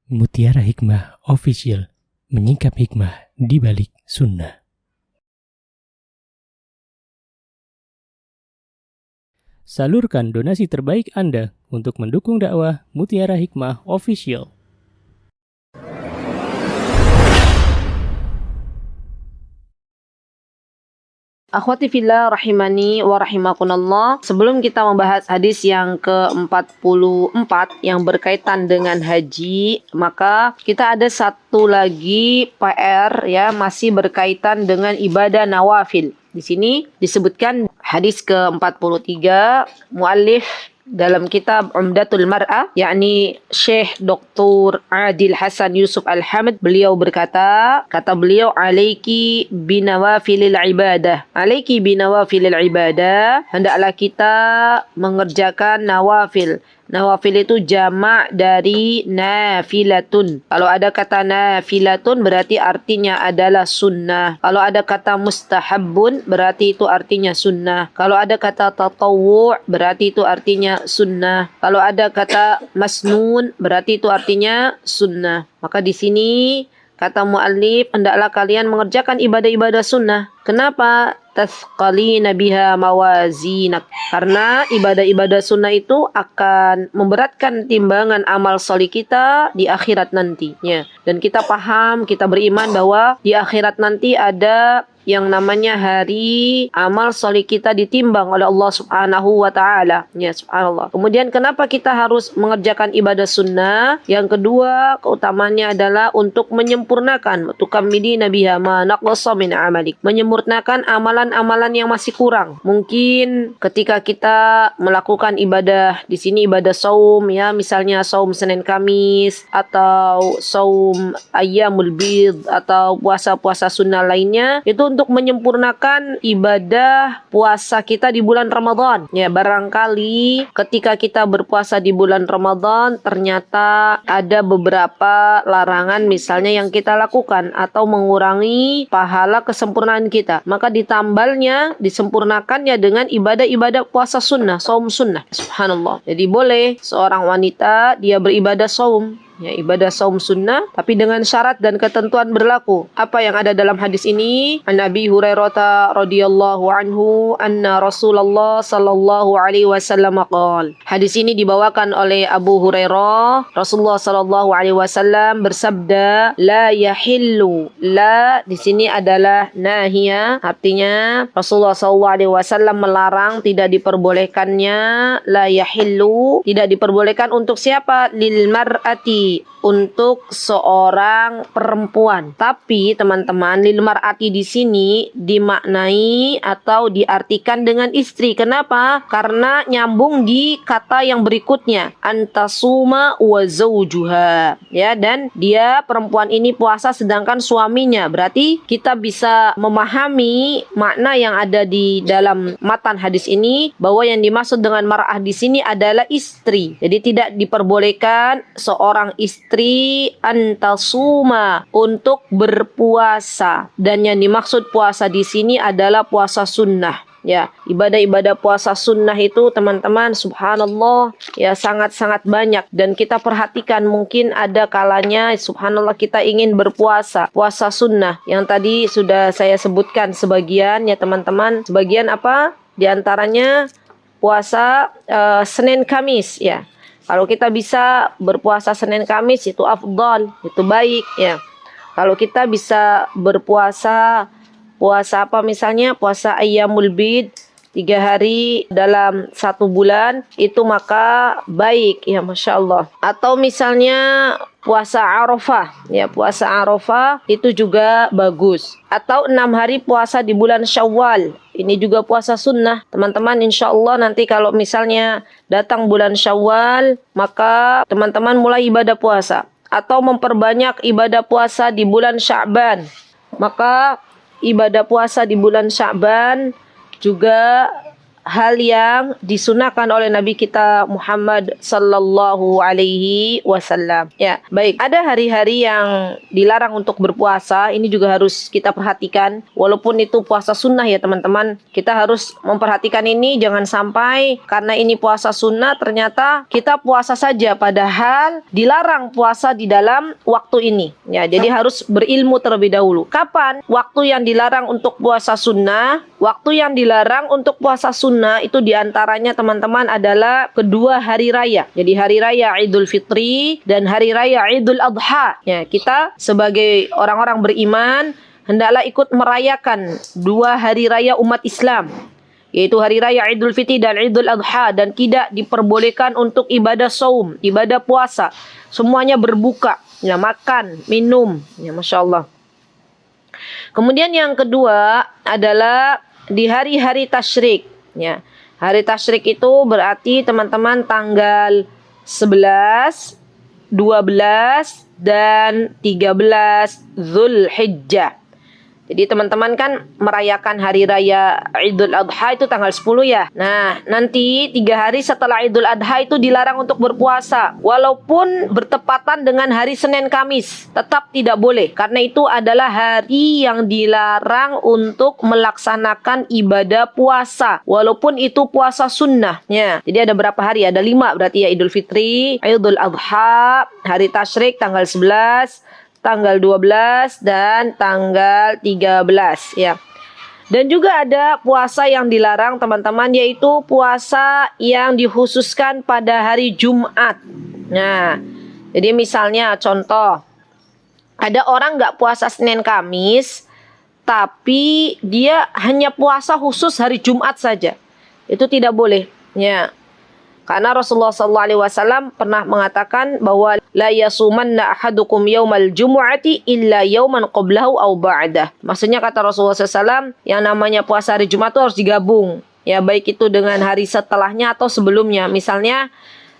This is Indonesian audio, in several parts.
Mutiara Hikmah Official, menyingkap hikmah di balik sunnah. Salurkan donasi terbaik Anda untuk mendukung dakwah Mutiara Hikmah Official. Akhwati fillah rahimani wa rahimakumullah. Sebelum kita membahas hadis yang ke-44 yang berkaitan dengan haji, maka kita ada satu lagi PR ya, masih berkaitan dengan ibadah nawafil. Di sini disebutkan hadis ke-43, muallif dalam kitab Umdatul Mar'ah, yakni Syekh Dr. Adil Hasan Yusuf Al-Hamd, beliau berkata, kata beliau, alaiki binawafilil ibadah. Alaiki binawafilil ibadah, hendaklah kita mengerjakan nawafil. Nawafil itu jamak dari nafilatun. Kalau ada kata nafilatun berarti artinya adalah sunnah. Kalau ada kata mustahabbun berarti itu artinya sunnah. Kalau ada kata tatawwu' berarti itu artinya sunnah. Kalau ada kata masnun berarti itu artinya sunnah. Maka di sini kata muallif, hendaklah kalian mengerjakan ibadah-ibadah sunnah. Kenapa? Tasqalina biha mawazinak. Karena ibadah-ibadah sunnah itu akan memberatkan timbangan amal soleh kita di akhirat nantinya. Dan kita paham, kita beriman bahwa di akhirat nanti ada yang namanya hari amal soleh kita ditimbang oleh Allah Subhanahu wa ta'ala. Ya, subhanallah. Kemudian kenapa kita harus mengerjakan ibadah sunnah? Yang kedua, keutamanya adalah untuk menyempurnakan tukammilina biha ma naqasa min amalik. Menyempurnakan amalan-amalan yang masih kurang. Mungkin ketika kita melakukan ibadah di sini ibadah saum ya, misalnya saum Senin Kamis atau saum ayyamul bid atau puasa-puasa sunnah lainnya, itu untuk menyempurnakan ibadah puasa kita di bulan Ramadan. Ya, barangkali ketika kita berpuasa di bulan Ramadan ternyata ada beberapa larangan misalnya yang kita lakukan atau mengurangi pahala kesempurnaan kita. Maka ditambalnya, disempurnakannya dengan ibadah-ibadah puasa sunnah, saum sunnah. Subhanallah. Jadi boleh seorang wanita dia beribadah saum, ya, ibadah saum sunnah, tapi dengan syarat dan ketentuan berlaku. Apa yang ada dalam hadis ini? An Abi Hurairah radhiyallahu anhu anna Rasulullah sallallahu alaihi wasallam qala. Hadis ini dibawakan oleh Abu Hurairah. Rasulullah sallallahu alaihi wasallam bersabda, la yahillu. La di sini adalah nahiyah, artinya Rasulullah sallallahu alaihi wasallam melarang, tidak diperbolehkannya. La yahillu, tidak diperbolehkan untuk siapa? Lil mar'ati, untuk seorang perempuan. Tapi teman-teman, lil mar'ati di sini dimaknai atau diartikan dengan istri. Kenapa? Karena nyambung di kata yang berikutnya, antasuma wa zawjuha. Ya, dan dia perempuan ini puasa sedangkan suaminya. Berarti kita bisa memahami makna yang ada di dalam matan hadis ini bahwa yang dimaksud dengan mar'ah di sini adalah istri. Jadi tidak diperbolehkan seorang istri antasuma untuk berpuasa, dan yang dimaksud puasa di sini adalah puasa sunnah. Ya, ibadah-ibadah puasa sunnah itu teman-teman, subhanallah, ya sangat-sangat banyak. Dan kita perhatikan mungkin ada kalanya subhanallah kita ingin berpuasa, puasa sunnah yang tadi sudah saya sebutkan sebagian ya teman-teman. Sebagian apa? Di antaranya puasa Senin Kamis ya. Kalau kita bisa berpuasa Senin Kamis itu afdal, itu baik ya. Kalau kita bisa berpuasa apa misalnya puasa ayyamul bid 3 hari dalam 1 bulan itu maka baik ya, Masya Allah. Atau misalnya puasa Arafah ya, puasa Arafah itu juga bagus. Atau 6 hari puasa di bulan Syawal, ini juga puasa sunnah. Teman-teman insya Allah nanti kalau misalnya datang bulan Syawal, maka teman-teman mulai ibadah puasa. Atau memperbanyak ibadah puasa di bulan Sya'ban. Maka ibadah puasa di bulan Sya'ban juga hal yang disunahkan oleh Nabi kita Muhammad sallallahu alaihi wasallam. Ya, baik. Ada hari-hari yang dilarang untuk berpuasa, ini juga harus kita perhatikan. Walaupun itu puasa sunnah ya teman-teman, kita harus memperhatikan ini, jangan sampai karena ini puasa sunnah ternyata kita puasa saja padahal dilarang puasa di dalam waktu ini. Ya, jadi harus berilmu terlebih dahulu. Kapan waktu yang dilarang untuk puasa sunnah? Waktu yang dilarang untuk puasa sunnah itu diantaranya teman-teman adalah kedua hari raya. Jadi hari raya Idul Fitri dan hari raya Idul Adha. Ya, kita sebagai orang-orang beriman hendaklah ikut merayakan dua hari raya umat Islam, yaitu hari raya Idul Fitri dan Idul Adha, dan tidak diperbolehkan untuk ibadah saum, ibadah puasa. Semuanya berbuka, ya, makan, minum, ya, Masya Allah. Kemudian yang kedua adalah di hari-hari tasyrik. Ya. Hari tasyrik itu berarti teman-teman tanggal 11, 12, dan 13 Zulhijjah. Jadi teman-teman kan merayakan hari raya Idul Adha itu tanggal 10 ya. Nah, nanti 3 hari setelah Idul Adha itu dilarang untuk berpuasa. Walaupun bertepatan dengan hari Senin Kamis, tetap tidak boleh. Karena itu adalah hari yang dilarang untuk melaksanakan ibadah puasa. Walaupun itu puasa sunnah. Ya, jadi ada berapa hari? Ada 5 berarti ya, Idul Fitri, Idul Adha, hari tasyrik tanggal 11, tanggal 12 dan tanggal 13 ya. Dan juga ada puasa yang dilarang teman-teman, yaitu puasa yang dikhususkan pada hari Jumat. Nah, jadi misalnya contoh, ada orang nggak puasa Senin Kamis, tapi dia hanya puasa khusus hari Jumat saja. Itu tidak boleh. Ya. Karena Rasulullah SAW pernah mengatakan bahwa la yasumanna ahadukum yaumal jumu'ati illa yauman qablahu aw ba'dah. Maksudnya kata Rasulullah SAW, yang namanya puasa hari Jumat itu harus digabung. Ya, baik itu dengan hari setelahnya atau sebelumnya. Misalnya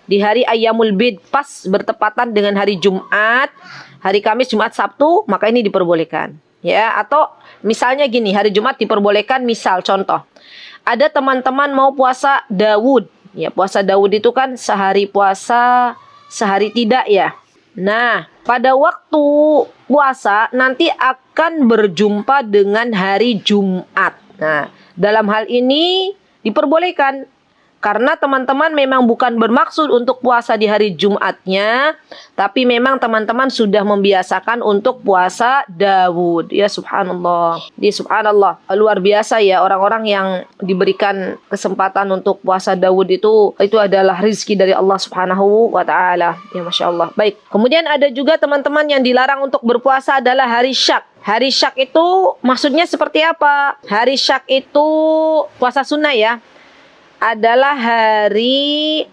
di hari Ayyamul Bid pas bertepatan dengan hari Jumat, hari Kamis, Jumat, Sabtu, maka ini diperbolehkan. Ya, atau misalnya gini, hari Jumat diperbolehkan, misal contoh. Ada teman-teman mau puasa Daud. Ya, puasa Daud itu kan sehari puasa, sehari tidak ya. Nah, pada waktu puasa nanti akan berjumpa dengan hari Jumat. Nah, dalam hal ini diperbolehkan. Karena teman-teman memang bukan bermaksud untuk puasa di hari Jumatnya, tapi memang teman-teman sudah membiasakan untuk puasa Daud. Ya subhanallah. Subhanallah. Luar biasa ya orang-orang yang diberikan kesempatan untuk puasa Daud itu adalah rezeki dari Allah Subhanahu wa taala. Ya Masya Allah. Baik. Kemudian ada juga teman-teman yang dilarang untuk berpuasa adalah hari Syak. Hari Syak itu maksudnya seperti apa? Hari Syak itu puasa sunnah ya. Adalah hari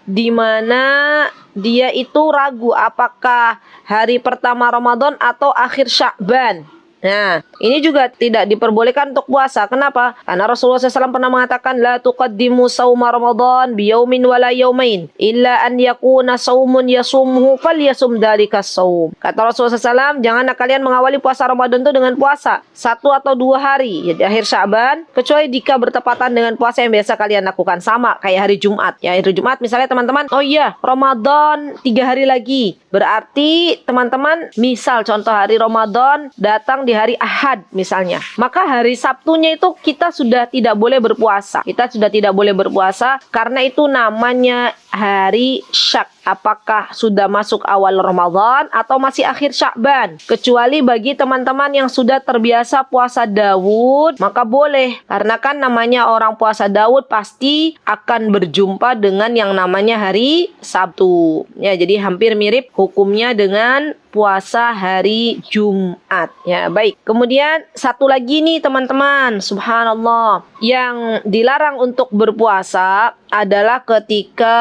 di mana dia itu ragu apakah hari pertama Ramadan atau akhir Sya'ban. Nah, ini juga tidak diperbolehkan untuk puasa. Kenapa? Karena Rasulullah SAW pernah mengatakan, La tuqaddimu sawma Ramadan biyaumin wala yaumain, illa an yakuna sawmun yasumhu fal yasum dhalika sawm. Kata Rasulullah SAW, janganlah kalian mengawali puasa Ramadan itu dengan puasa 1 atau 2 hari di akhir Sya'ban, kecuali jika bertepatan dengan puasa yang biasa kalian lakukan. Sama kayak hari Jumat. Ya, hari Jumat misalnya teman-teman, oh iya, Ramadan 3 hari lagi. Berarti teman-teman, misal contoh hari Ramadan datang di hari Ahad misalnya, maka hari Sabtunya itu kita sudah tidak boleh berpuasa. Kita sudah tidak boleh berpuasa karena itu namanya hari Syak. Apakah sudah masuk awal Ramadan atau masih akhir Sya'ban. Kecuali bagi teman-teman yang sudah terbiasa puasa Daud, maka boleh. Karena kan namanya orang puasa Daud pasti akan berjumpa dengan yang namanya hari Sabtu. Ya, jadi hampir mirip hukumnya dengan puasa hari Jumat. Ya, baik. Kemudian satu lagi nih teman-teman, subhanallah, yang dilarang untuk berpuasa adalah ketika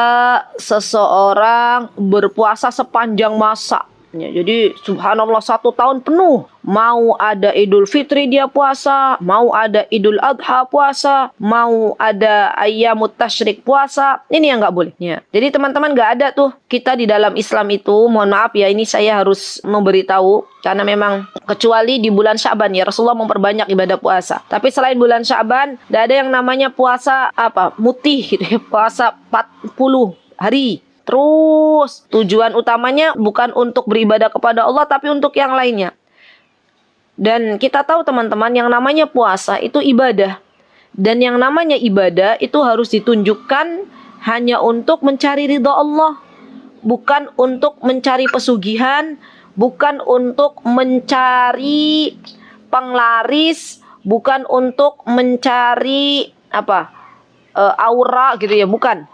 seseorang berpuasa sepanjang masa. Ya, jadi subhanallah 1 tahun penuh. Mau ada Idul Fitri dia puasa, mau ada Idul Adha puasa, mau ada Ayyamut Tasyrik puasa. Ini yang nggak boleh. Ya. Jadi teman-teman nggak ada tuh kita di dalam Islam itu, mohon maaf ya, ini saya harus memberitahu karena memang kecuali di bulan Sya'ban ya Rasulullah memperbanyak ibadah puasa. Tapi selain bulan Sya'ban, nggak ada yang namanya puasa mutih gitu ya, puasa 40 hari. Terus tujuan utamanya bukan untuk beribadah kepada Allah tapi untuk yang lainnya. Dan kita tahu teman-teman yang namanya puasa itu ibadah. Dan yang namanya ibadah itu harus ditunjukkan hanya untuk mencari ridha Allah. Bukan untuk mencari pesugihan, bukan untuk mencari penglaris, bukan untuk mencari aura gitu ya, bukan.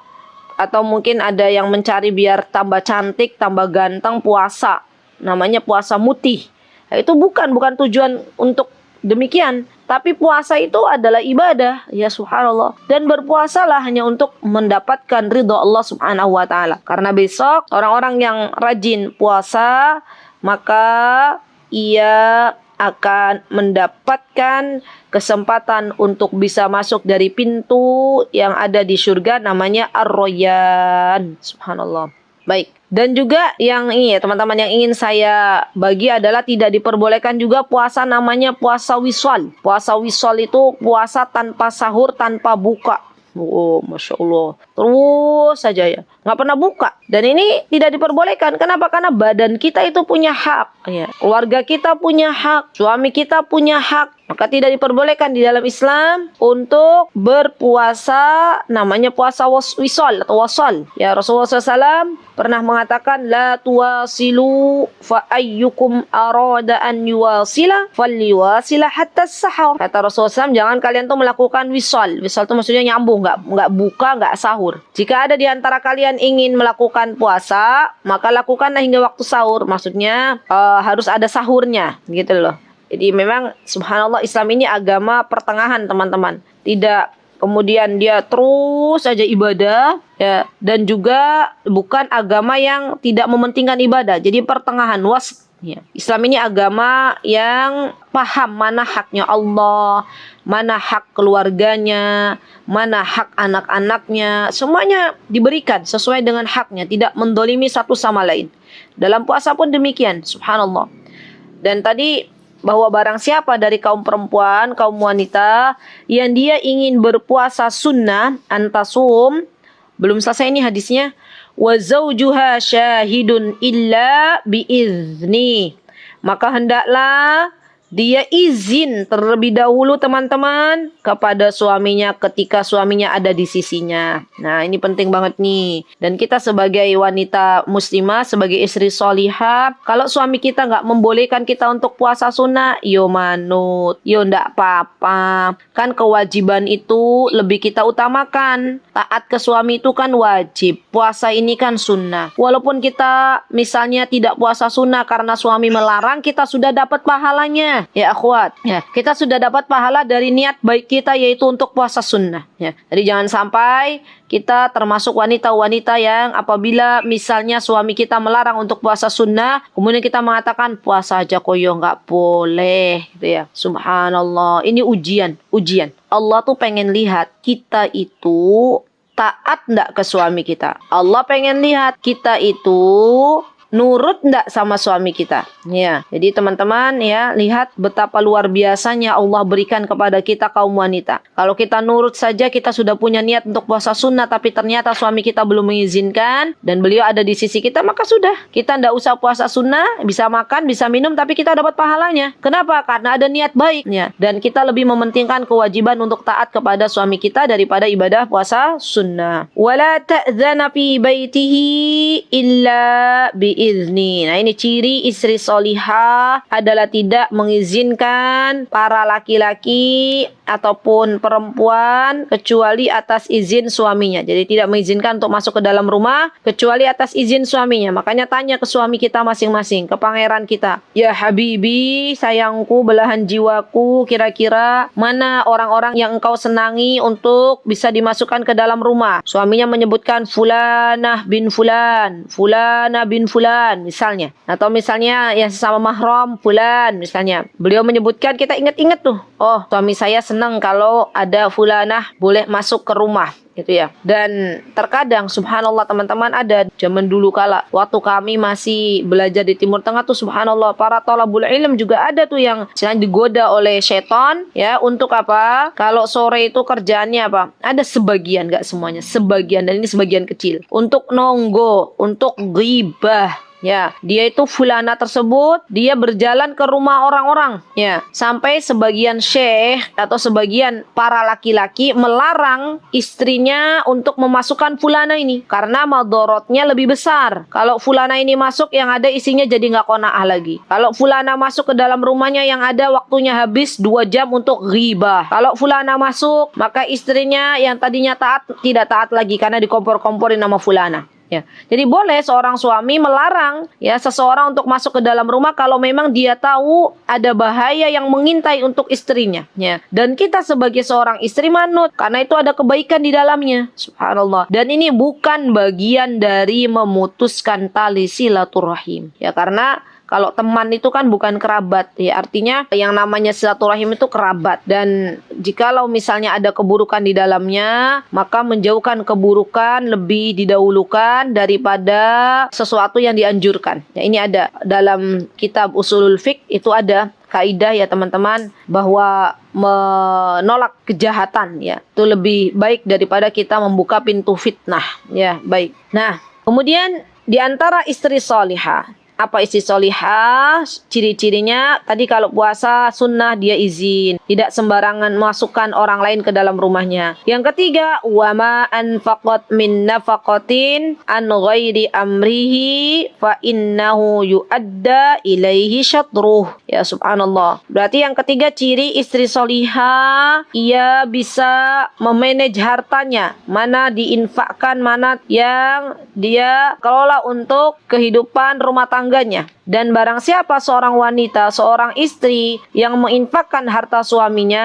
Atau mungkin ada yang mencari biar tambah cantik, tambah ganteng puasa. Namanya puasa mutih. Nah, itu bukan tujuan untuk demikian. Tapi puasa itu adalah ibadah. Ya subhanallah. Dan berpuasalah hanya untuk mendapatkan ridha Allah subhanahu wa ta'ala. Karena besok orang-orang yang rajin puasa, maka ia akan mendapatkan kesempatan untuk bisa masuk dari pintu yang ada di surga namanya Ar-Rayyan. Subhanallah. Baik. Dan juga yang ini ya teman-teman, yang ingin saya bagi adalah tidak diperbolehkan juga puasa namanya puasa wisal. Puasa wisal itu puasa tanpa sahur, tanpa buka. Oh, Masya Allah. Terus saja ya. Nggak pernah buka. Dan ini tidak diperbolehkan. Kenapa? Karena badan kita itu punya hak. Ya. Keluarga kita punya hak. Suami kita punya hak. Maka tidak diperbolehkan di dalam Islam untuk berpuasa namanya puasa wisal atau wasal. Ya, Rasulullah SAW pernah mengatakan la tuwasilu fa ayyukum arada an yuwasila falyuwasila hatta sahur. Kata Rasulullah SAW, jangan kalian tuh melakukan wisal. Wisal itu maksudnya nyambung, nggak buka, nggak sahur. Jika ada di antara kalian ingin melakukan puasa, maka lakukanlah hingga waktu sahur. Maksudnya harus ada sahurnya, gitu loh. Jadi memang subhanallah Islam ini agama pertengahan teman-teman. Tidak kemudian dia terus saja ibadah ya, dan juga bukan agama yang tidak mementingkan ibadah. Jadi pertengahan ya. Islam ini agama yang paham mana haknya Allah, mana hak keluarganya, mana hak anak-anaknya. Semuanya diberikan sesuai dengan haknya, tidak mendolimi satu sama lain. Dalam puasa pun demikian, subhanallah. Dan tadi bahwa barang siapa dari kaum perempuan, kaum wanita yang dia ingin berpuasa sunnah, antasum, belum selesai ini hadisnya, wa zawjuha syahidun illa biizni, maka hendaklah dia izin terlebih dahulu teman-teman kepada suaminya ketika suaminya ada di sisinya. Nah ini penting banget nih. Dan kita sebagai wanita muslimah, sebagai istri solihah, kalau suami kita nggak membolehkan kita untuk puasa sunnah, yo manut, yo ndak apa-apa. Kan kewajiban itu lebih kita utamakan. Taat ke suami itu kan wajib. Puasa ini kan sunnah. Walaupun kita misalnya tidak puasa sunnah karena suami melarang, kita sudah dapat pahalanya. Ya akhwat, ya, kita sudah dapat pahala dari niat baik kita yaitu untuk puasa sunnah. Ya. Jadi jangan sampai kita termasuk wanita-wanita yang apabila misalnya suami kita melarang untuk puasa sunnah, kemudian kita mengatakan puasa aja koyo nggak boleh, gitu ya. Subhanallah, ini ujian. Allah tuh pengen lihat kita itu taat nggak ke suami kita. Allah pengen lihat kita itu nurut ndak sama suami kita. Ya, jadi teman-teman ya, lihat betapa luar biasanya Allah berikan kepada kita kaum wanita. Kalau kita nurut saja, kita sudah punya niat untuk puasa sunnah, tapi ternyata suami kita belum mengizinkan dan beliau ada di sisi kita, maka sudah, kita ndak usah puasa sunnah, bisa makan, bisa minum, tapi kita dapat pahalanya. Kenapa? Karena ada niat baik. Ya, dan kita lebih mementingkan kewajiban untuk taat kepada suami kita daripada ibadah puasa sunnah. Wala ta'dzana fi baitihi illa bi izni. Nah ini ciri istri solihah adalah tidak mengizinkan para laki-laki ataupun perempuan kecuali atas izin suaminya. Jadi tidak mengizinkan untuk masuk ke dalam rumah kecuali atas izin suaminya. Makanya tanya ke suami kita masing-masing, ke pangeran kita. Ya habibi, sayangku, belahan jiwaku, kira-kira mana orang-orang yang engkau senangi untuk bisa dimasukkan ke dalam rumah. Suaminya menyebutkan fulanah bin fulan, fulanah bin fulan. fulan misalnya, atau misalnya yang sesama mahram fulan misalnya, beliau menyebutkan, kita ingat-ingat tuh, oh suami saya senang kalau ada fulanah boleh masuk ke rumah gitu ya. Dan terkadang subhanallah teman-teman, ada zaman dulu kala waktu kami masih belajar di Timur Tengah tuh subhanallah, para thalabul ilm juga ada tuh yang sedang digoda oleh setan ya, untuk apa? Kalau sore itu kerjaannya apa? Ada sebagian, gak semuanya, sebagian, dan ini sebagian kecil, untuk nonggo, untuk ghibah. Ya, dia itu fulana tersebut, dia berjalan ke rumah orang-orang. Ya, sampai sebagian syekh atau sebagian para laki-laki melarang istrinya untuk memasukkan fulana ini karena madorotnya lebih besar. Kalau fulana ini masuk, yang ada isinya jadi nggak qanaah lagi. Kalau fulana masuk ke dalam rumahnya, yang ada waktunya habis 2 jam untuk ghibah. Kalau fulana masuk, maka istrinya yang tadinya taat tidak taat lagi karena dikompor-komporin nama fulana. Ya, jadi boleh seorang suami melarang ya seseorang untuk masuk ke dalam rumah kalau memang dia tahu ada bahaya yang mengintai untuk istrinya. Ya, dan kita sebagai seorang istri manut karena itu ada kebaikan di dalamnya. Subhanallah. Dan ini bukan bagian dari memutuskan tali silaturahim. Ya, karena kalau teman itu kan bukan kerabat, ya artinya yang namanya silaturahim itu kerabat. Dan jikalau misalnya ada keburukan di dalamnya, maka menjauhkan keburukan lebih didahulukan daripada sesuatu yang dianjurkan. Ya, ini ada dalam kitab Usulul Fiqh, itu ada kaidah ya teman-teman, bahwa menolak kejahatan ya itu lebih baik daripada kita membuka pintu fitnah. Ya, baik. Nah, kemudian di antara istri salihah, apa istri solihah? Ciri-cirinya tadi, kalau puasa sunnah dia izin, tidak sembarangan masukkan orang lain ke dalam rumahnya. Yang ketiga, wama anfaqat min nafaqatin an ghairi amrihi fa innahu yuadda ilaihi syatruh. Ya subhanallah. Berarti yang ketiga ciri istri solihah, ia bisa memanage hartanya, mana diinfakkan, mana yang dia kelola untuk kehidupan rumah tangga. Dan barang siapa seorang wanita, seorang istri yang menginfakkan harta suaminya,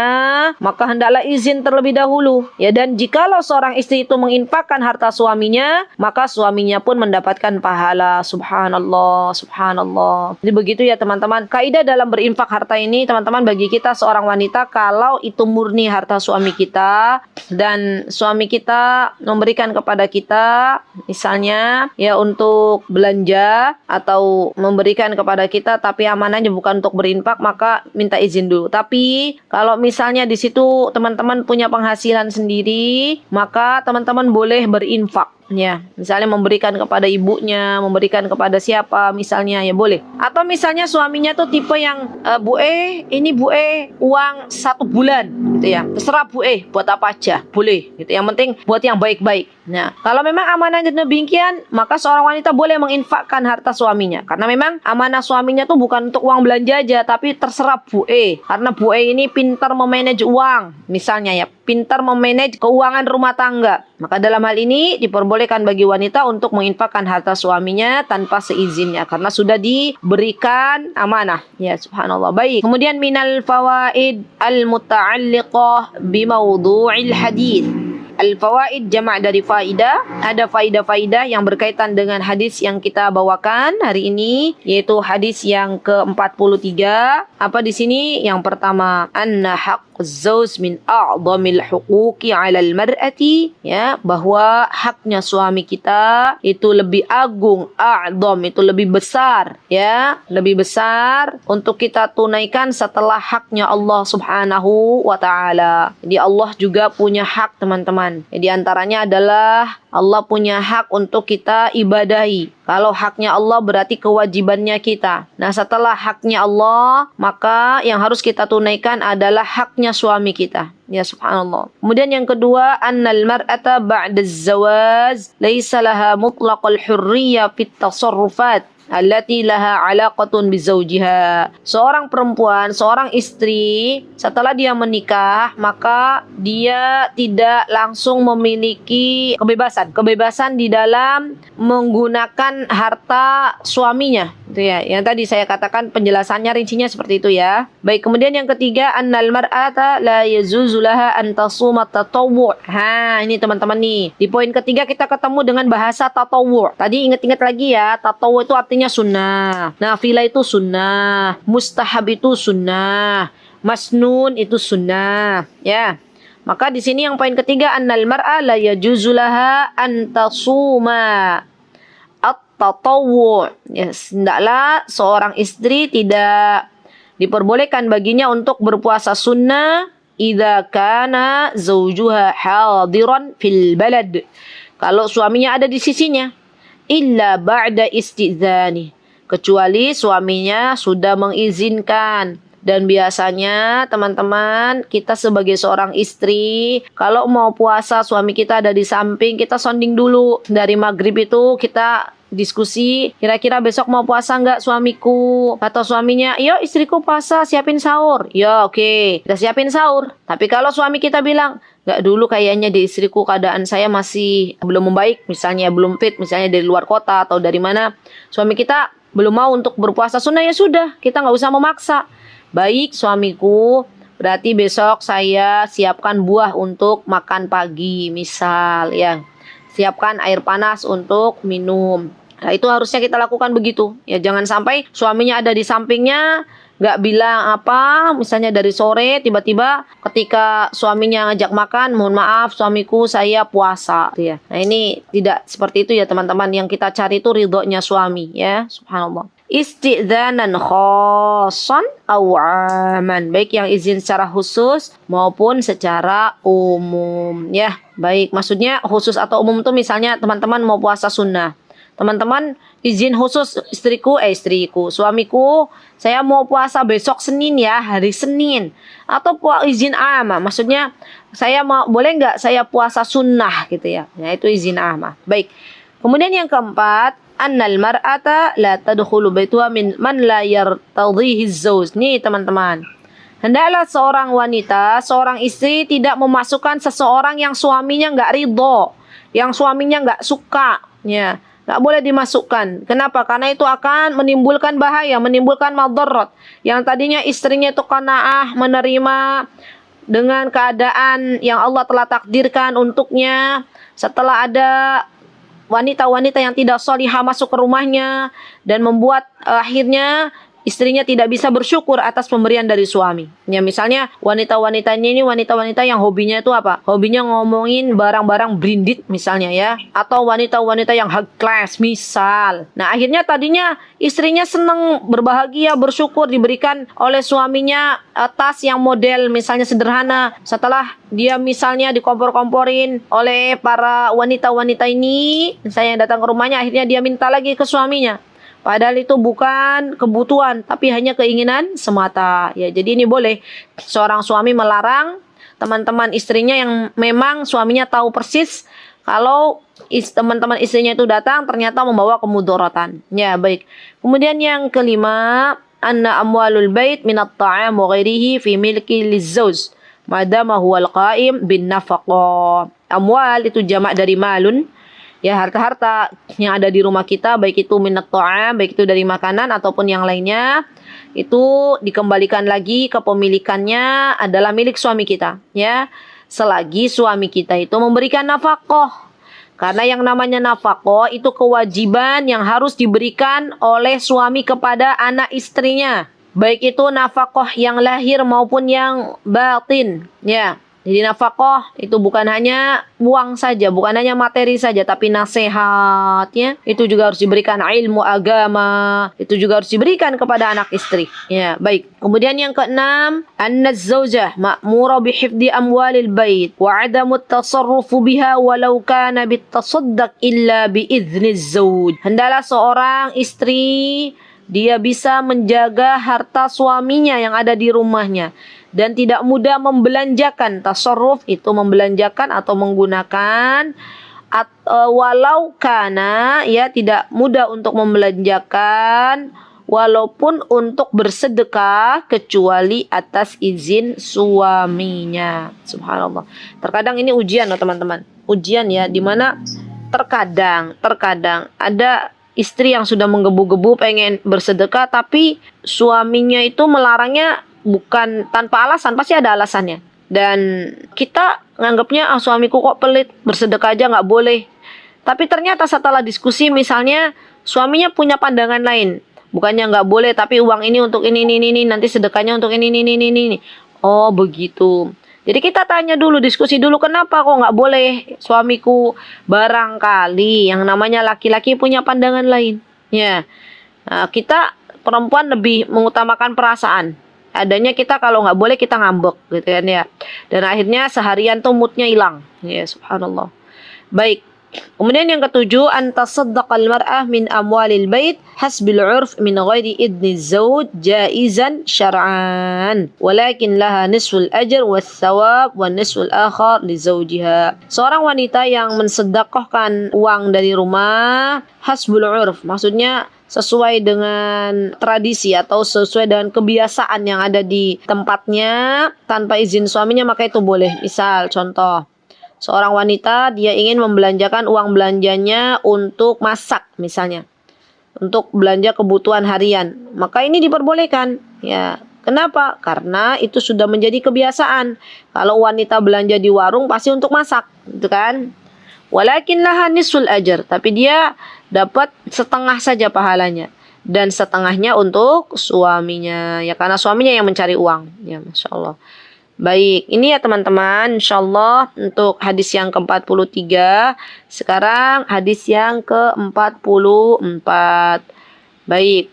maka hendaklah izin terlebih dahulu. Ya, dan jikalau seorang istri itu menginfakkan harta suaminya, maka suaminya pun mendapatkan pahala. Subhanallah, subhanallah. Jadi begitu ya teman-teman. Kaidah dalam berinfak harta ini teman-teman, bagi kita seorang wanita, kalau itu murni harta suami kita dan suami kita memberikan kepada kita, misalnya ya untuk belanja atau memberikan kepada kita tapi amanahnya bukan untuk berinfak, maka minta izin dulu. Tapi kalau misalnya di situ teman-teman punya penghasilan sendiri, maka teman-teman boleh berinfak. Ya, misalnya memberikan kepada ibunya, memberikan kepada siapa misalnya, ya boleh. Atau misalnya suaminya tuh tipe yang ini Bu uang 1 bulan gitu ya, terserah Bu buat apa aja boleh gitu, yang penting buat yang baik-baik. Nah, kalau memang amanahnya demikian, maka seorang wanita boleh menginfakkan harta suaminya, karena memang amanah suaminya tuh bukan untuk uang belanja aja, tapi terserah Bu karena Bu ini pintar memanage uang misalnya ya, pintar memanage keuangan rumah tangga, maka dalam hal ini diperbolehkan bagi wanita untuk menginfakkan harta suaminya tanpa seizinnya karena sudah diberikan amanah. Ya subhanallah. Baik. Kemudian minal fawaid al-muta'alliqah bimawdu'il hadits. Al-fawaid jama' dari faidah. Ada faidah-faidah yang berkaitan dengan hadis yang kita bawakan hari ini, yaitu hadis yang ke-43. Apa di sini? Yang pertama, anna haqquz zawj min a'dhamil huquqi 'alal mar'ati, ya, bahwa haknya suami kita itu lebih agung, a'dham itu lebih besar, ya, lebih besar untuk kita tunaikan setelah haknya Allah Subhanahu wa taala. Jadi Allah juga punya hak, teman-teman. Di antaranya adalah Allah punya hak untuk kita ibadahi. Kalau haknya Allah berarti kewajibannya kita. Nah, setelah haknya Allah, maka yang harus kita tunaikan adalah haknya suami kita. Ya subhanallah. Kemudian yang kedua, annal mar'ata ba'da az-zawaj laysa laha mutlaqal hurriyyah fit tasarrufat allati laha 'alaqatun bizaujiha. Seorang perempuan, seorang istri setelah dia menikah, maka dia tidak langsung memiliki kebebasan di dalam menggunakan harta suaminya. Itu ya, yang tadi saya katakan penjelasannya rincinya seperti itu ya. Baik, kemudian yang ketiga, annal mar'ata la yazuzu laha an tasuma tatawwu'. Ini teman-teman nih. Di poin ketiga kita ketemu dengan bahasa tatawwu'. Tadi ingat-ingat lagi ya, tatawwu' itu artinya artinya sunnah. Nafilah itu sunnah. Mustahab itu sunnah. Masnun itu sunnah. Ya. Maka di sini yang poin ketiga, annal mar'a la yajuzu laha an tasuma at-tatawwu'. Ya, hendaklah seorang istri tidak diperbolehkan baginya untuk berpuasa sunnah idza kana zawjuha hadiran fil balad. Kalau suaminya ada di sisinya. Illa ba'da istizani. Kecuali suaminya sudah mengizinkan. Dan biasanya teman-teman, kita sebagai seorang istri, kalau mau puasa suami kita ada di samping, kita sounding dulu. Dari maghrib itu kita diskusi, kira-kira besok mau puasa nggak suamiku? Atau suaminya, yuk istriku puasa, siapin sahur. Ya oke, kita siapin sahur. Tapi kalau suami kita bilang, nggak dulu kayaknya di istriku keadaan saya masih belum membaik, misalnya belum fit, misalnya dari luar kota atau dari mana, suami kita belum mau untuk berpuasa sunnah, ya sudah, kita nggak usah memaksa. Baik suamiku, berarti besok saya siapkan buah untuk makan pagi, misal ya. Siapkan air panas untuk minum. Nah, itu harusnya kita lakukan begitu. Ya, jangan sampai suaminya ada di sampingnya, nggak bilang apa, misalnya dari sore, tiba-tiba ketika suaminya ngajak makan, mohon maaf suamiku saya puasa. Ya. Nah, ini tidak seperti itu ya teman-teman. Yang kita cari itu ridhonya suami ya, subhanallah. Istidzanan khassan aw aman, baik yang izin secara khusus maupun secara umum ya. Baik, maksudnya khusus atau umum itu misalnya teman-teman mau puasa sunnah, teman-teman izin khusus istriku, suamiku, saya mau puasa besok Senin ya, hari Senin. Atau izin amah, maksudnya saya mau, boleh nggak saya puasa sunnah gitu ya. Nah itu izin amah. Baik, kemudian yang keempat, annal mar'ata la tadkhulu baituha min man la yartadhihi az-zawj. Nih teman-teman, hendaklah seorang wanita, seorang istri tidak memasukkan seseorang yang suaminya nggak ridho, yang suaminya nggak suka, ya, nggak boleh dimasukkan. Kenapa? Karena itu akan menimbulkan bahaya, menimbulkan madarat. Yang tadinya istrinya itu qanaah, menerima dengan keadaan yang Allah telah takdirkan untuknya, setelah ada wanita-wanita yang tidak salihah masuk ke rumahnya dan membuat akhirnya istrinya tidak bisa bersyukur atas pemberian dari suami. Ya, misalnya wanita-wanitanya ini wanita-wanita yang hobinya itu apa? Hobinya ngomongin barang-barang branded misalnya ya. Atau wanita-wanita yang high class misal. Nah akhirnya tadinya istrinya senang, berbahagia, bersyukur diberikan oleh suaminya tas yang model misalnya sederhana. Setelah dia misalnya dikompor-komporin oleh para wanita-wanita ini, misalnya yang datang ke rumahnya, akhirnya dia minta lagi ke suaminya. Padahal itu bukan kebutuhan, tapi hanya keinginan semata. Ya, jadi ini boleh seorang suami melarang teman-teman istrinya yang memang suaminya tahu persis kalau teman-teman istrinya itu datang ternyata membawa kemudaratan. Ya, baik. Kemudian yang kelima, anna amwalul bait minat ta'am wa ghairihi fi milki lizzauj madama huwal qa'im bin nafaqah. Amwal itu jamak dari malun. Ya, harta-harta yang ada di rumah kita, baik itu minat ta'am, baik itu dari makanan ataupun yang lainnya, itu dikembalikan lagi ke pemilikannya adalah milik suami kita, ya. Selagi suami kita itu memberikan nafkah. Karena yang namanya nafkah itu kewajiban yang harus diberikan oleh suami kepada anak istrinya, baik itu nafkah yang lahir maupun yang batin, ya. Jadi nafkah itu bukan hanya uang saja, bukan hanya materi saja, tapi nasihatnya itu juga harus diberikan, ilmu agama itu juga harus diberikan kepada anak istri. Ya, baik. Kemudian yang keenam, anna az-zawjah ma'mura bihifdhi amwalil bait wa 'adamu at-tasarrufu biha walau kana bitasaddaq illa biizni az-zawj. Hendaklah seorang istri dia bisa menjaga harta suaminya yang ada di rumahnya dan tidak mudah membelanjakan. Tasarruf itu membelanjakan atau menggunakan, walau kana, ya, tidak mudah untuk membelanjakan walaupun untuk bersedekah kecuali atas izin suaminya. Subhanallah. Terkadang ini ujian loh teman-teman. Ujian ya, dimana terkadang ada istri yang sudah menggebu-gebu pengen bersedekah, tapi suaminya itu melarangnya bukan tanpa alasan, pasti ada alasannya. Dan kita nganggapnya, suamiku kok pelit, bersedekah aja nggak boleh. Tapi ternyata setelah diskusi misalnya suaminya punya pandangan lain. Bukannya nggak boleh, tapi uang ini untuk ini, nanti sedekahnya untuk ini. Oh, begitu. Jadi kita tanya dulu, diskusi dulu, kenapa kok nggak boleh suamiku? Barangkali yang namanya laki-laki punya pandangan lain. Ya, nah, kita perempuan lebih mengutamakan perasaan. Adanya kita kalau nggak boleh kita ngambek gitu kan ya. Dan akhirnya seharian tuh moodnya hilang. Ya, subhanallah. Baik. Kemudian yang ketujuh, antasaddaqal mar'ah min amwalil bait hasbil 'urf min ghairi idni zawj jaizan syar'an walakin laha nisful ajr was thawab wan nisful akhar li zawjiha. Seorang wanita yang mensedekahkan uang dari rumah hasbul 'urf, maksudnya sesuai dengan tradisi atau sesuai dengan kebiasaan yang ada di tempatnya tanpa izin suaminya, maka itu boleh. Misal contoh, seorang wanita dia ingin membelanjakan uang belanjanya untuk masak misalnya, untuk belanja kebutuhan harian, maka ini diperbolehkan. Ya, kenapa? Karena itu sudah menjadi kebiasaan. Kalau wanita belanja di warung pasti untuk masak, gitu kan? Walakin laha nisful ajr, tapi dia dapat setengah saja pahalanya dan setengahnya untuk suaminya, ya karena suaminya yang mencari uang. Ya, masya Allah. Baik, ini ya teman-teman, insyaallah untuk hadis yang ke-43. Sekarang hadis yang ke-44. Baik.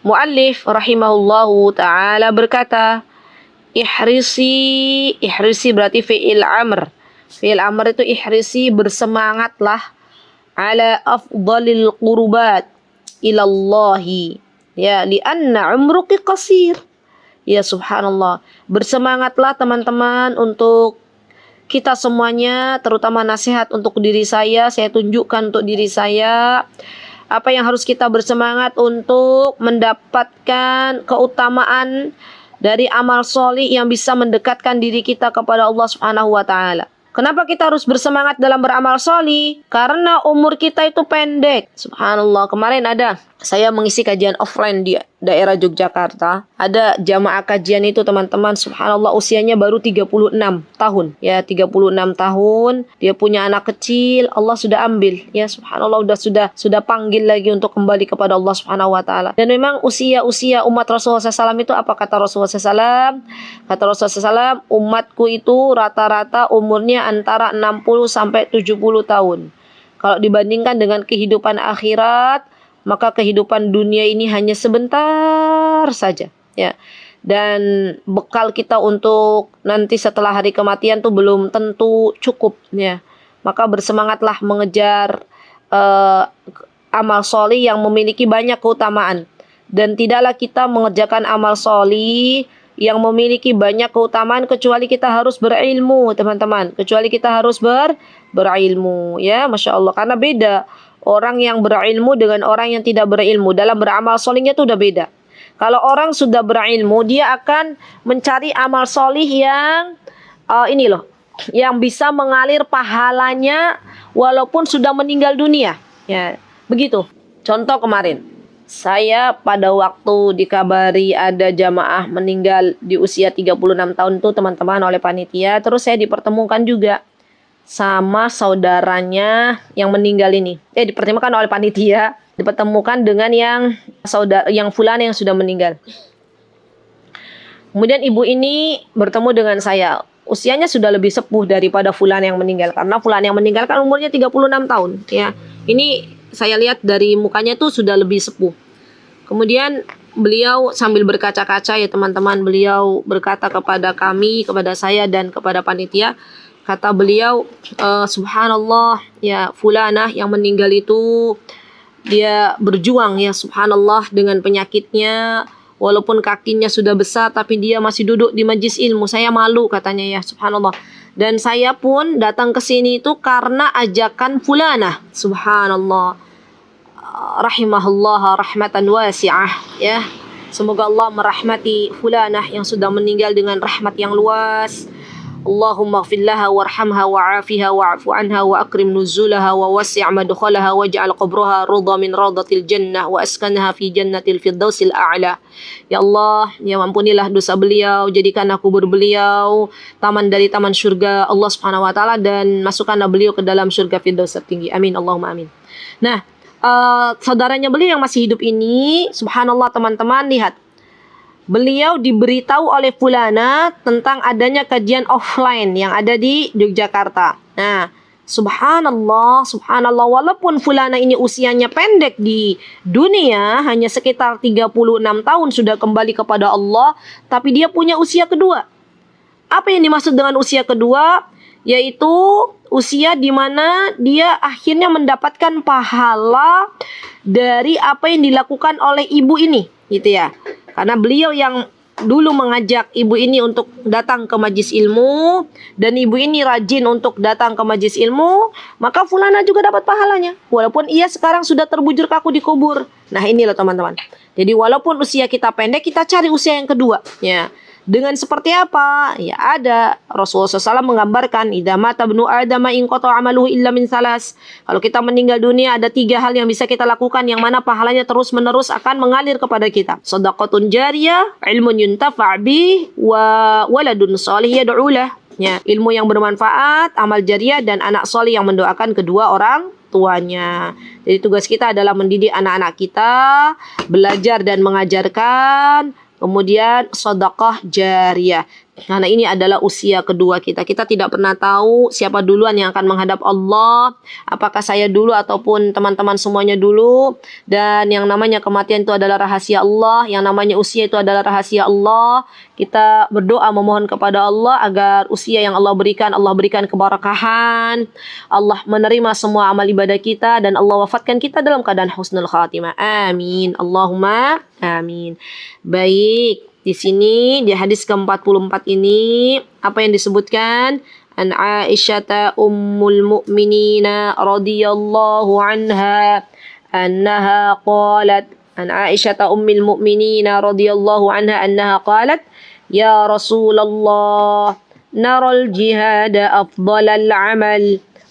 Muallif rahimahullahu ta'ala berkata, ihrisi berarti fi'il amr. Fi'il amr itu ihrisi, bersemangatlah, ala afdalil qurubat ilallahi. Ya, lianna umruki qasir. Ya subhanallah. Bersemangatlah teman-teman untuk kita semuanya, terutama nasihat untuk diri saya tunjukkan untuk diri saya. Apa yang harus kita bersemangat untuk mendapatkan keutamaan dari amal solih yang bisa mendekatkan diri kita kepada Allah Subhanahu wa Ta'ala. Kenapa kita harus bersemangat dalam beramal solih? Karena umur kita itu pendek. Subhanallah, kemarin saya mengisi kajian offline di daerah Yogyakarta. Ada jamaah kajian itu teman-teman, subhanallah usianya baru 36 tahun. Ya, 36 tahun. Dia punya anak kecil, Allah sudah ambil. Ya, subhanallah sudah panggil lagi untuk kembali kepada Allah Subhanahu wa Ta'ala. Dan memang usia umat Rasulullah SAW itu apa kata Rasulullah SAW? Kata Rasulullah SAW, umatku itu rata-rata umurnya antara 60 sampai 70 tahun. Kalau dibandingkan dengan kehidupan akhirat, maka kehidupan dunia ini hanya sebentar saja, ya. Dan bekal kita untuk nanti setelah hari kematian tuh belum tentu cukup, ya. Maka bersemangatlah mengejar amal solih yang memiliki banyak keutamaan. Dan tidaklah kita mengerjakan amal solih yang memiliki banyak keutamaan kecuali kita harus berilmu, teman-teman. Kecuali kita harus berilmu, ya, masya Allah. Karena beda orang yang berilmu dengan orang yang tidak berilmu. Dalam beramal solihnya itu udah beda. Kalau orang sudah berilmu, dia akan mencari amal solih yang yang bisa mengalir pahalanya walaupun sudah meninggal dunia. Ya, begitu. Contoh kemarin, saya pada waktu dikabari ada jamaah meninggal di usia 36 tahun tuh teman-teman oleh panitia. Terus saya dipertemukan juga sama saudaranya yang meninggal ini. Dipertemukan oleh panitia, dipertemukan dengan yang fulan yang sudah meninggal. Kemudian ibu ini bertemu dengan saya. Usianya sudah lebih sepuh daripada fulan yang meninggal, karena fulan yang meninggal kan umurnya 36 tahun, ya. Ini saya lihat dari mukanya tuh sudah lebih sepuh. Kemudian beliau sambil berkaca-kaca, ya teman-teman, beliau berkata kepada kami, kepada saya dan kepada panitia. Kata beliau, subhanallah, ya fulanah yang meninggal itu dia berjuang, ya subhanallah, dengan penyakitnya. Walaupun kakinya sudah besar tapi dia masih duduk di majlis ilmu. Saya malu katanya, ya subhanallah. Dan saya pun datang ke sini itu karena ajakan fulanah, subhanallah. Rahimahullah rahmatan wasi'ah, ya. Semoga Allah merahmati fulanah yang sudah meninggal dengan rahmat yang luas. Allahumma ighfir laha warhamha wa'afiha wa'fu anha wa akrim nuzulaha wa wasi' madkhalaha waj'al qabraha rawdah min rawdatil jannah wa askanha fi jannatil firdausil a'la. Ya Allah, ya ampunilah dosa beliau, jadikan kubur beliau taman dari taman surga Allah Subhanahu wa taala dan masukkanlah beliau ke dalam surga firdaus tertinggi. Amin Allahumma amin. Nah, saudaranya beliau yang masih hidup ini, subhanallah teman-teman, lihat. Beliau diberitahu oleh fulana tentang adanya kajian offline yang ada di Yogyakarta. Nah, subhanallah, subhanallah, walaupun fulana ini usianya pendek di dunia, hanya sekitar 36 tahun sudah kembali kepada Allah, tapi dia punya usia kedua. Apa yang dimaksud dengan usia kedua? Yaitu usia di mana dia akhirnya mendapatkan pahala dari apa yang dilakukan oleh ibu ini, gitu ya. Karena beliau yang dulu mengajak ibu ini untuk datang ke majlis ilmu, dan ibu ini rajin untuk datang ke majlis ilmu, maka fulana juga dapat pahalanya. Walaupun ia sekarang sudah terbujur kaku di kubur. Nah, ini loh teman-teman. Jadi walaupun usia kita pendek, kita cari usia yang kedua. Ya. Dengan seperti apa? Ya ada. Rasulullah SAW menggambarkan, idza mata ibnu adama in qata amaluhu illa min salas. Kalau kita meninggal dunia, ada 3 hal yang bisa kita lakukan, yang mana pahalanya terus-menerus akan mengalir kepada kita. Shadaqatun jariyah, ilmun yuntafa' bih, wa waladun shalih yad'u lah. Ya, ilmu yang bermanfaat, amal jariyah, dan anak soleh yang mendoakan kedua orang tuanya. Jadi tugas kita adalah mendidik anak-anak kita, belajar dan mengajarkan, kemudian sedekah jariyah. Karena ini adalah usia kedua kita. Kita tidak pernah tahu siapa duluan yang akan menghadap Allah. Apakah saya dulu ataupun teman-teman semuanya dulu. Dan yang namanya kematian itu adalah rahasia Allah. Yang namanya usia itu adalah rahasia Allah. Kita berdoa memohon kepada Allah agar usia yang Allah berikan keberkahan. Allah menerima semua amal ibadah kita. Dan Allah wafatkan kita dalam keadaan husnul khatimah. Amin. Allahumma amin. Baik. Di sini di hadis ke-44 ini apa yang disebutkan? An Aisyah ummul mu'minina radhiyallahu anha annaha qalat, an Aisyah ummul mu'minina radhiyallahu anha annaha qalat, ya Rasulullah, naral jihad afdalal amal,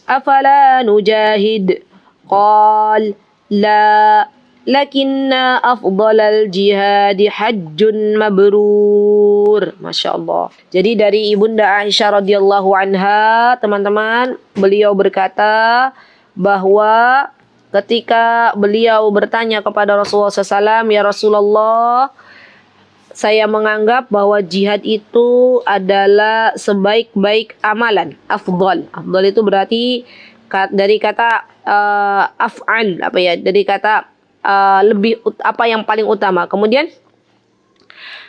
afala nujahid? Qal la, lakinna afdalal jihadi hajjun mabrur. Masya Allah. Jadi dari Ibunda Aisyah radhiyallahu anha, teman-teman, beliau berkata bahwa ketika beliau bertanya kepada Rasulullah SAW, ya Rasulullah, saya menganggap bahwa jihad itu adalah sebaik-baik amalan. Afdal. Afdal itu berarti dari kata af'al, apa ya? Dari kata lebih, apa yang paling utama. Kemudian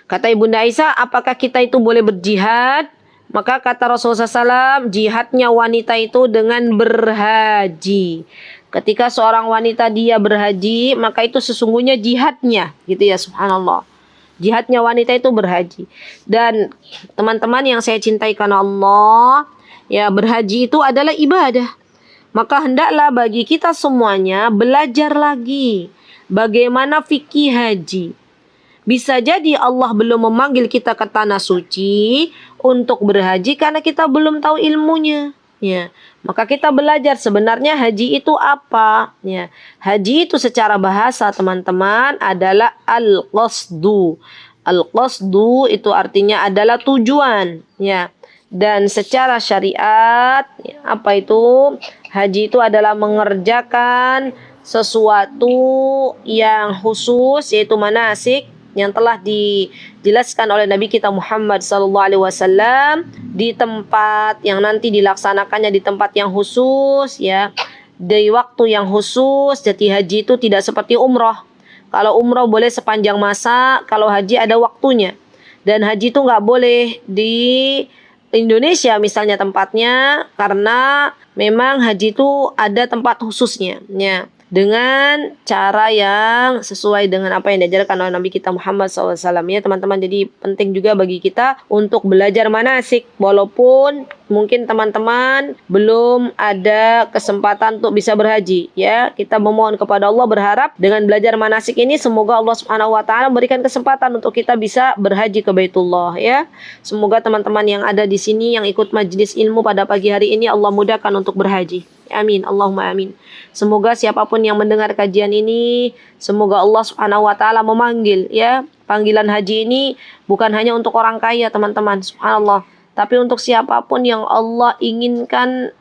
kata Ibunda Aisyah, apakah kita itu boleh berjihad? Maka kata Rasulullah SAW, jihadnya wanita itu dengan berhaji. Ketika seorang wanita dia berhaji, maka itu sesungguhnya jihadnya, gitu ya, subhanallah. Jihadnya wanita itu berhaji. Dan teman-teman yang saya cintai karena Allah, ya, berhaji itu adalah ibadah. Maka hendaklah bagi kita semuanya belajar lagi bagaimana fikih haji. Bisa jadi Allah belum memanggil kita ke tanah suci untuk berhaji karena kita belum tahu ilmunya. Ya, maka kita belajar sebenarnya haji itu apa. Ya, haji itu secara bahasa teman-teman adalah al-qasdu. Al-qasdu itu artinya adalah tujuan. Ya, dan secara syariat, ya, apa itu? Haji itu adalah mengerjakan sesuatu yang khusus, yaitu manasik yang telah dijelaskan oleh Nabi kita Muhammad SAW di tempat yang nanti dilaksanakannya di tempat yang khusus, ya, di waktu yang khusus. Jadi haji itu tidak seperti umroh. Kalau umroh boleh sepanjang masa, kalau haji ada waktunya. Dan haji itu nggak boleh di Indonesia misalnya tempatnya, karena memang haji itu ada tempat khususnya, ya, dengan cara yang sesuai dengan apa yang diajarkan oleh Nabi kita Muhammad SAW, ya teman-teman. Jadi penting juga bagi kita untuk belajar manasik, walaupun mungkin teman-teman belum ada kesempatan untuk bisa berhaji, ya. Kita memohon kepada Allah, berharap dengan belajar manasik ini semoga Allah Subhanahu wa taala memberikan kesempatan untuk kita bisa berhaji ke Baitullah, ya. Semoga teman-teman yang ada di sini yang ikut majelis ilmu pada pagi hari ini Allah mudahkan untuk berhaji. Amin. Allahumma amin. Semoga siapapun yang mendengar kajian ini, semoga Allah Subhanahu wa taala memanggil, ya. Panggilan haji ini bukan hanya untuk orang kaya, teman-teman. Subhanallah. Tapi untuk siapapun yang Allah inginkan,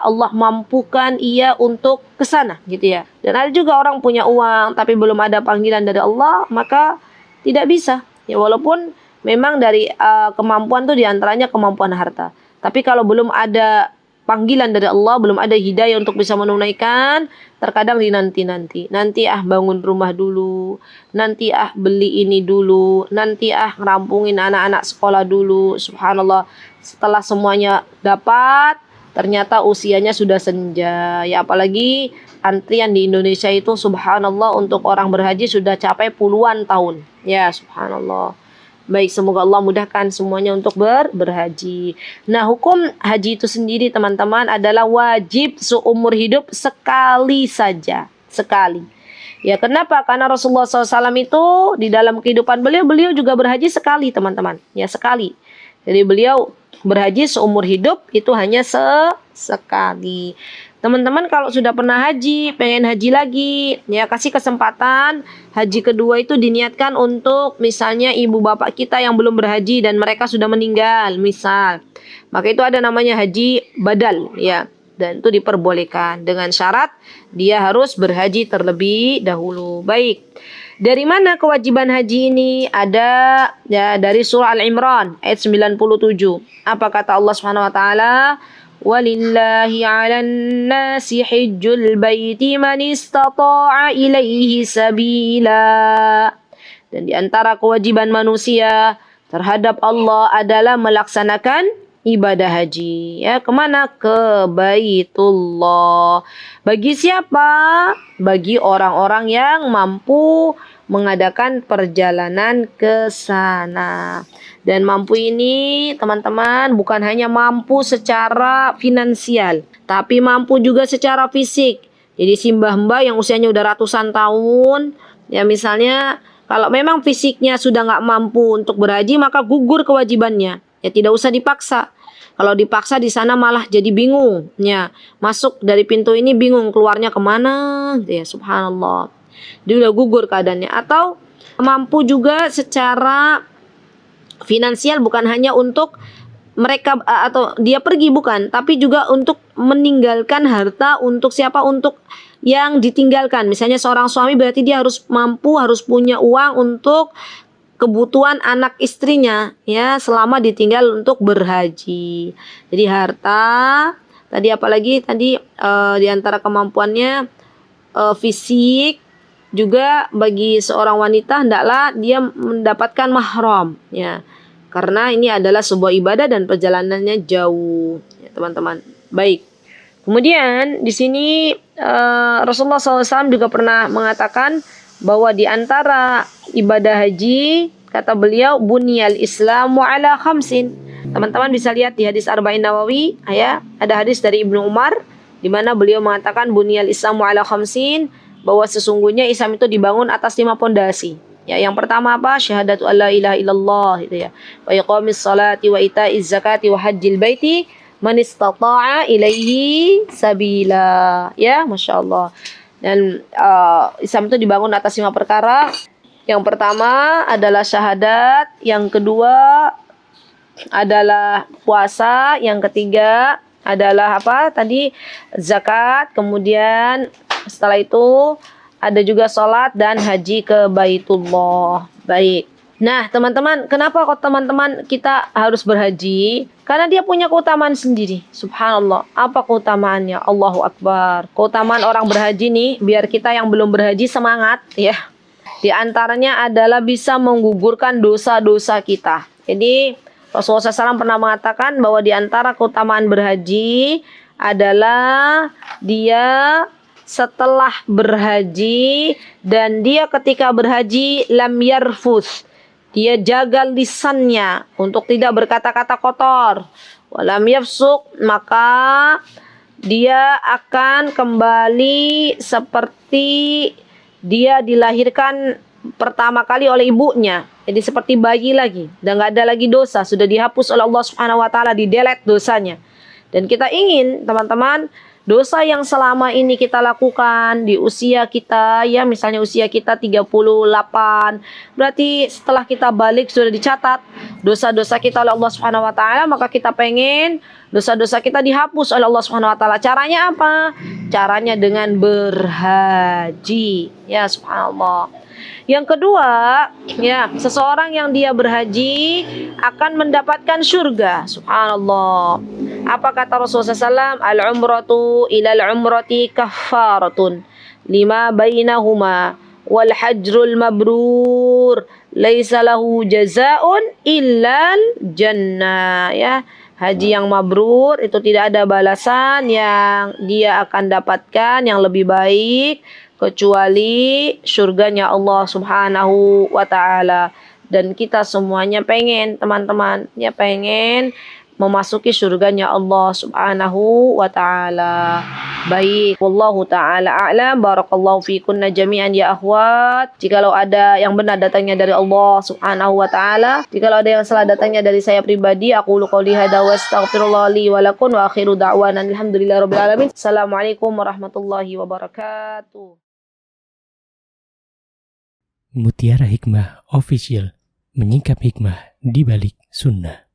Allah mampukan untuk ke sana gitu ya. Dan ada juga orang punya uang tapi belum ada panggilan dari Allah, maka tidak bisa. Ya walaupun memang dari kemampuan tuh diantaranya kemampuan harta. Tapi kalau belum ada panggilan dari Allah, belum ada hidayah untuk bisa menunaikan, terkadang dinanti-nanti. Nanti bangun rumah dulu, nanti beli ini dulu, nanti ngerampungin anak-anak sekolah dulu. Subhanallah, setelah semuanya dapat, ternyata usianya sudah senja. Ya apalagi antrian di Indonesia itu subhanallah untuk orang berhaji sudah capai puluhan tahun. Ya subhanallah. Baik, semoga Allah mudahkan semuanya untuk berhaji. Nah, hukum haji itu sendiri teman-teman adalah wajib seumur hidup sekali saja. Sekali. Ya, kenapa? Karena Rasulullah SAW itu di dalam kehidupan beliau juga berhaji sekali teman-teman. Ya, sekali. Jadi beliau berhaji seumur hidup itu hanya sekali. Teman-teman kalau sudah pernah haji, pengen haji lagi, ya kasih kesempatan. Haji kedua itu diniatkan untuk misalnya ibu bapak kita yang belum berhaji dan mereka sudah meninggal, misal. Maka itu ada namanya haji badal, ya. Dan itu diperbolehkan dengan syarat dia harus berhaji terlebih dahulu. Baik. Dari mana kewajiban haji ini? Ada ya dari surah Al-Imran ayat 97. Apa kata Allah Subhanahu wa taala? Walillahi 'alan nasi hajjul baiti man istata'a ilaihi sabila. Dan di antara kewajiban manusia terhadap Allah adalah melaksanakan ibadah haji. Ya, kemana? Ke Baitullah. Bagi siapa? Bagi orang-orang yang mampu mengadakan perjalanan ke sana. Dan mampu ini teman-teman bukan hanya mampu secara finansial, tapi mampu juga secara fisik. Jadi si mbah-mbah yang usianya udah ratusan tahun, ya misalnya kalau memang fisiknya sudah nggak mampu untuk berhaji, maka gugur kewajibannya. Ya tidak usah dipaksa. Kalau dipaksa di sana malah jadi bingung. Ya, masuk dari pintu ini bingung keluarnya kemana. Ya subhanallah. Dia udah gugur keadaannya. Atau mampu juga secara finansial, bukan hanya untuk mereka atau dia pergi, bukan, tapi juga untuk meninggalkan harta untuk siapa? Untuk yang ditinggalkan. Misalnya seorang suami berarti dia harus mampu, harus punya uang untuk kebutuhan anak istrinya ya selama ditinggal untuk berhaji. Jadi harta tadi apalagi tadi di antara kemampuannya fisik juga bagi seorang wanita hendaklah dia mendapatkan mahram ya. Karena ini adalah sebuah ibadah dan perjalanannya jauh ya teman-teman. Baik. Kemudian di sini Rasulullah SAW juga pernah mengatakan bahwa di antara ibadah haji kata beliau bunyal islamu ala khamsin. Teman-teman bisa lihat di hadis Arba'in Nawawi ya, ada hadis dari Ibnu Umar di mana beliau mengatakan bunyal islamu ala khamsin, bahwa sesungguhnya Islam itu dibangun atas 5 pondasi. Ya, yang pertama apa? Syahadatu alla ilaha illallah gitu ya. Wa iqamis salati wa itaiz zakati wa hajjil baiti man istata'a ilaihi sabila. Ya, masyaallah. Dan Islam itu dibangun atas 5 perkara. Yang pertama adalah syahadat, yang kedua adalah puasa, yang ketiga adalah apa? Tadi zakat, kemudian setelah itu ada juga sholat dan haji ke Baitullah. Baik. Nah teman-teman, kenapa kok teman-teman kita harus berhaji? Karena dia punya keutamaan sendiri. Subhanallah. Apa keutamaannya? Allahu Akbar. Keutamaan orang berhaji nih, biar kita yang belum berhaji semangat ya. Di antaranya adalah bisa menggugurkan dosa-dosa kita. Jadi Rasulullah SAW pernah mengatakan bahwa di antara keutamaan berhaji adalah dia setelah berhaji dan dia ketika berhaji lam yarfus, dia jaga lisannya untuk tidak berkata-kata kotor, walam yafsuk, maka dia akan kembali seperti dia dilahirkan pertama kali oleh ibunya. Jadi seperti bayi lagi, dan gak ada lagi dosa, sudah dihapus oleh Allah Subhanahu wa taala, didelete dosanya. Dan kita ingin teman-teman dosa yang selama ini kita lakukan di usia kita, ya misalnya usia kita 38, berarti setelah kita balik sudah dicatat dosa-dosa kita oleh Allah Subhanahu wa taala, maka kita pengen dosa-dosa kita dihapus oleh Allah Subhanahu wa taala. Caranya apa? Caranya dengan berhaji. Ya subhanallah. Yang kedua, ya, seseorang yang dia berhaji akan mendapatkan surga. Subhanallah. Apa kata Rasulullah SAW? Al-umratu ilal umrati kaffaratun lima bainahuma wal hajrul mabrur laisa lahu jazaa'un illal jannah. Ya, haji yang mabrur itu tidak ada balasan yang dia akan dapatkan yang lebih baik kecuali surganya Allah Subhanahu wa taala. Dan kita semuanya pengen, teman-teman, ya pengen memasuki surganya Allah Subhanahu wa taala. Baik, wallahu taala a'lam. Barakallahu fikunna jami'an ya akhwat. Jikalau ada yang benar datangnya dari Allah Subhanahu wa taala, jikalau ada yang salah datangnya dari saya pribadi, aku qouli hadza wa astaghfirullah li wa lakum wa akhiru da'wana alhamdulillahirabbil alamin. Assalamualaikum warahmatullahi wabarakatuh. Mutiara Hikmah Official, menyingkap hikmah di balik sunnah.